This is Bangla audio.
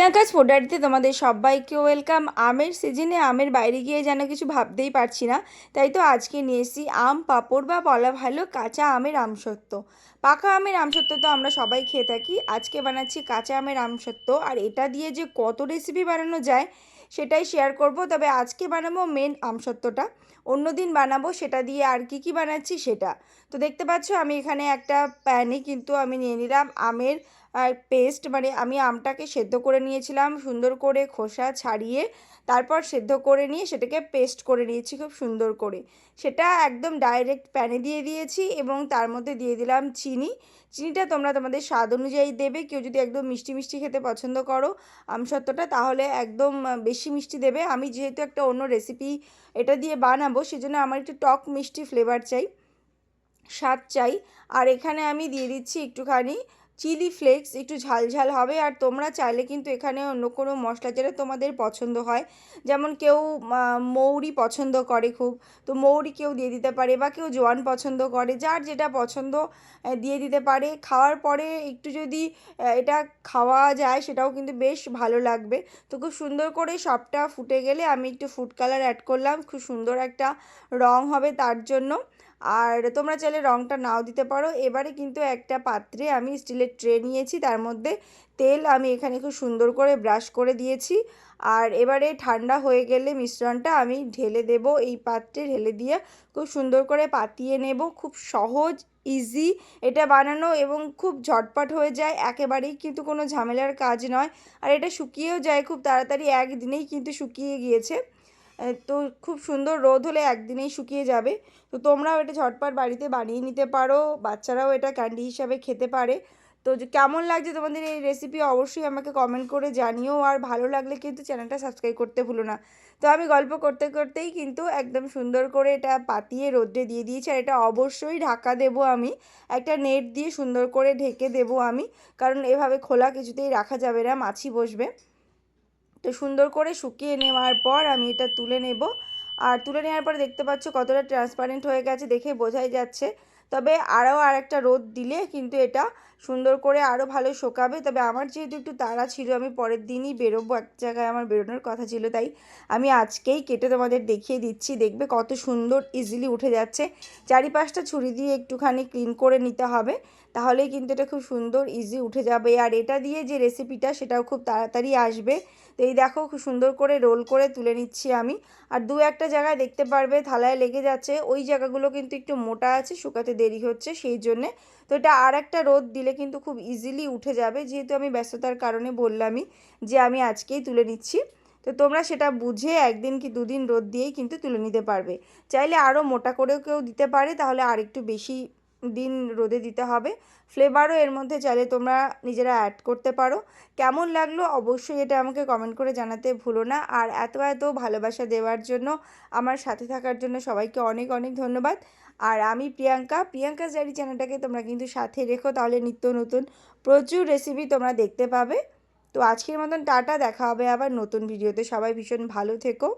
প্রিয়াঙ্কাস ফুড ডায়েরিতে তোমাদের সবাইকে ওয়েলকাম। আমের সিজনে আমের বাইরে গিয়ে যেন কিছু ভাবতেই পারছি না, তাই তো আজকে নিয়ে এসেছি আম পাঁপড় বা বলা ভালো কাঁচা আমের আমসত্ত্ব। পাকা আমের আমসত্ত্ব তো আমরা সবাই খেয়ে থাকি, আজকে বানাচ্ছি কাঁচা আমের আমসত্ত্ব। আর এটা দিয়ে যে কত রেসিপি বানানো যায় সেটাই শেয়ার করব, তবে আজকে বানাবো মেন আমসত্ত্বটা, অন্য দিন বানাবো সেটা দিয়ে আর কি বানাচ্ছি সেটা। তো দেখতে পাচ্ছ আমি এখানে একটা প্যানে কিন্তু আমি নিয়ে নিলাম আমের পেস্ট, মানে আমি আমটাকে সেদ্ধ করে নিয়েছিলাম সুন্দর করে খোসা ছাড়িয়ে, তারপর সেদ্ধ করে নিয়ে সেটাকে পেস্ট করে নিয়েছি খুব সুন্দর করে। সেটা একদম ডাইরেক্ট প্যানে দিয়ে দিয়েছি এবং তার মধ্যে দিয়ে দিলাম চিনি। চিনিটা তোমরা তোমাদের স্বাদ অনুযায়ী দেবে, কেউ যদি একদম মিষ্টি মিষ্টি খেতে পছন্দ করো আমসত্ত্বটা তাহলে একদম বেশি মিষ্টি দেবে। আমি যেহেতু একটা অন্য রেসিপি এটা দিয়ে বানাবো সেজন্য আমার একটু টক মিষ্টি ফ্লেভার চাই, স্বাদ চাই। আর এখানে আমি দিয়ে দিচ্ছি একটুখানি চিলি ফ্লেক্স, একটু ঝাল ঝাল হবে। আর তোমরা চাইলে কিন্তু এখানে অন্য কোনো মশলা যেটা তোমাদের পছন্দ হয়, যেমন কেউ মৌরি পছন্দ করে খুব, তো মৌরি কেউ দিয়ে দিতে পারে, বা কেউ জোয়ান পছন্দ করে, যার যেটা পছন্দ দিয়ে দিতে পারে। খাওয়ার পরে একটু যদি এটা খাওয়া যায় সেটাও কিন্তু বেশ ভালো লাগবে। তো খুব সুন্দর করে সবটা ফুটে গেলে আমি একটু ফুড কালার অ্যাড করলাম, খুব সুন্দর একটা রং হবে তার জন্য। আর তোমরা চাইলে রঙটা নাও দিতে পারো। এবারে কিন্তু একটা পাত্রে আমি স্টিলের ট্রে নিয়েছি, তার মধ্যে তেল আমি এখানে খুব সুন্দর করে ব্রাশ করে দিয়েছি। আর এবারে ঠান্ডা হয়ে গেলে মিশ্রণটা আমি ঢেলে দেব, এই পাত্রে ঢেলে দিয়ে খুব সুন্দর করে পাতিয়ে নেব। খুব সহজ, ইজি এটা বানানো এবং খুব ঝটপট হয়ে যায়, একেবারেই কিন্তু কোনো ঝামেলার কাজ নয়। আর এটা শুকিয়েও যায় খুব তাড়াতাড়ি, একদিনেই কিন্তু শুকিয়ে গিয়েছে। তো খুব সুন্দর রোদ হলে একদিনেই শুকিয়ে যাবে। তো তোমরাও এটা ঝটপট বাড়িতে বানিয়ে নিতে পারো, বাচ্চারাও এটা ক্যান্ডি হিসাবে খেতে পারে। তো কেমন লাগছে তোমাদের এই রেসিপি অবশ্যই আমাকে কমেন্ট করে জানিও, আর ভালো লাগলে কিন্তু চ্যানেলটা সাবস্ক্রাইব করতে ভুলো না। তো আমি গল্প করতে করতেই কিন্তু একদম সুন্দর করে এটা পাতিয়ে রোদ্রে দিয়ে দিয়েছি। আর এটা অবশ্যই ঢাকা দেবো, আমি একটা নেট দিয়ে সুন্দর করে ঢেকে দেবো আমি, কারণ এভাবে খোলা কিছুতেই রাখা যাবে না, মাছি বসবে। তো সুন্দর করে শুকিয়ে নেওয়ার পর আমি এটা তুলে নেব। আর তুলে নেওয়ার পরে দেখতে পাচ্ছ কতটা ট্রান্সপারেন্ট হয়ে গেছে, দেখে বোঝাই যাচ্ছে। তবে আরও আরেকটা রোদ দিলে কিন্তু এটা সুন্দর করে আরও ভালো শোকাবে। তবে আমার যেহেতু একটু তাড়া ছিল, আমি পরের দিনই বেরোবো, এক জায়গায় আমার বেরোনোর কথা ছিল, তাই আমি আজকেই কেটে তোমাদের দেখিয়ে দিচ্ছি। দেখবে কত সুন্দর ইজিলি উঠে যাচ্ছে। চারিপাশটা ছুরি দিয়ে একটুখানি ক্লিন করে নিতে হবে, তাহলেই কিন্তু এটা খুব সুন্দর ইজি উঠে যাবে। আর এটা দিয়ে যে রেসিপিটা সেটাও খুব তাড়াতাড়ি আসবে। তো এই দেখো খুব সুন্দর করে রোল করে তুলে নিচ্ছি আমি। আর দু একটা জায়গায় দেখতে পারবে থালায় লেগে যাচ্ছে, ওই জায়গাগুলো কিন্তু একটু মোটা আছে, শুকাতে দেরি হচ্ছে সেই জন্যে। তো এটা আর একটা রোদ দিলে কিন্তু খুব ইজিলি উঠে যাবে, যেহেতু আমি ব্যস্ততার কারণে বললামই যে আমি আজকেই তুলে নিচ্ছি। তো তোমরা সেটা বুঝে একদিন কি দুদিন রোদ দিয়েই কিন্তু তুলে নিতে পারবে। চাইলে আরও মোটা করেও কেউ দিতে পারে, তাহলে আর একটু বেশি দিন রোদে দিতে হবে। ফ্লেভারও এর মধ্যে চাইলে তোমরা নিজেরা অ্যাড করতে পারো। কেমন লাগলো অবশ্যই এটা আমাকে কমেন্ট করে জানাতে ভুলো না। আর এত এত ভালোবাসা দেওয়ার জন্য, আমার সাথে থাকার জন্য সবাইকে অনেক অনেক ধন্যবাদ। আর আমি প্রিয়াঙ্কাস ডায়েরি চ্যানেলটাকে তোমরা কিন্তু সাথে রেখো, তাহলে নিত্য নতুন প্রচুর রেসিপি তোমরা দেখতে পাবে। তো আজকের মতন টাটা, দেখা হবে আবার নতুন ভিডিওতে। সবাই ভীষণ ভালো থেকো।